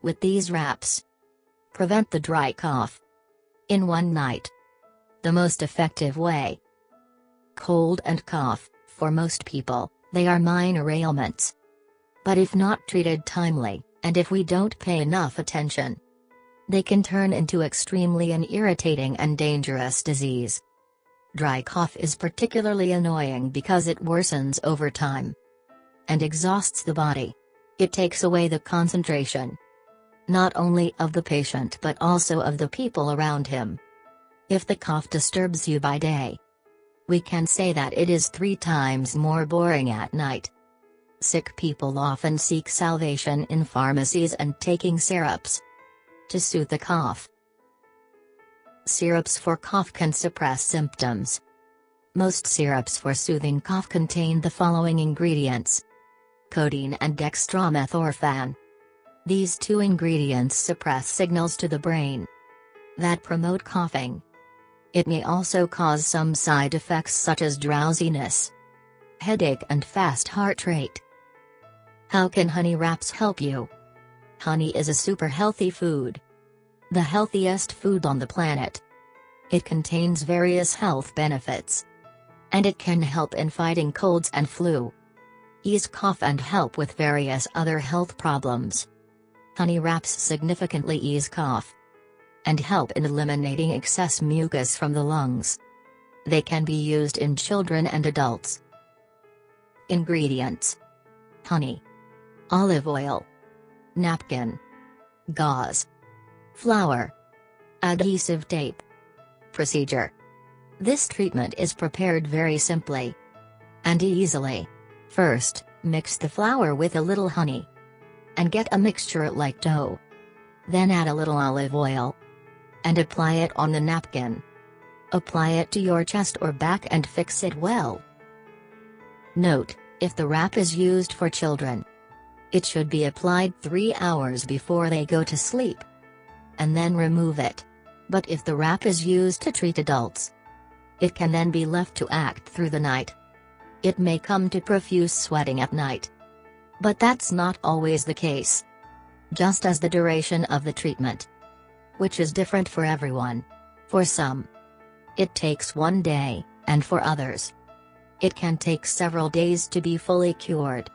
With these wraps, prevent the dry cough in one night. The most effective way. Cold and cough, for most people, they are minor ailments. But if not treated timely, and if we don't pay enough attention, they can turn into extremely irritating and dangerous disease. Dry cough is particularly annoying because it worsens over time and exhausts the body. It takes away the concentration, not only of the patient but also of the people around him. If the cough disturbs you by day, we can say that it is 3 times more boring at night. Sick people often seek salvation in pharmacies and taking syrups to soothe the cough. Syrups for cough can suppress symptoms. Most syrups for soothing cough contain the following ingredients: codeine and dextromethorphan. These 2 ingredients suppress signals to the brain that promote coughing. It may also cause some side effects such as drowsiness, headache and fast heart rate. How can honey wraps help you? Honey is a super healthy food. The healthiest food on the planet. It contains various health benefits. And it can help in fighting colds and flu, ease cough and help with various other health problems. Honey wraps significantly ease cough and help in eliminating excess mucus from the lungs. They can be used in children and adults. Ingredients: honey, olive oil, napkin, gauze, flour, adhesive tape. Procedure: this treatment is prepared very simply and easily. First, mix the flour with a little honey and get a mixture like dough. Then add a little olive oil and apply it on the napkin. Apply it to your chest or back and fix it well. Note: if the wrap is used for children, it should be applied 3 hours before they go to sleep, and then remove it. But if the wrap is used to treat adults, it can then be left to act through the night. It may come to profuse sweating at night, but that's not always the case. Just as the duration of the treatment, which is different for everyone. For some, it takes 1 day, and for others, it can take several days to be fully cured.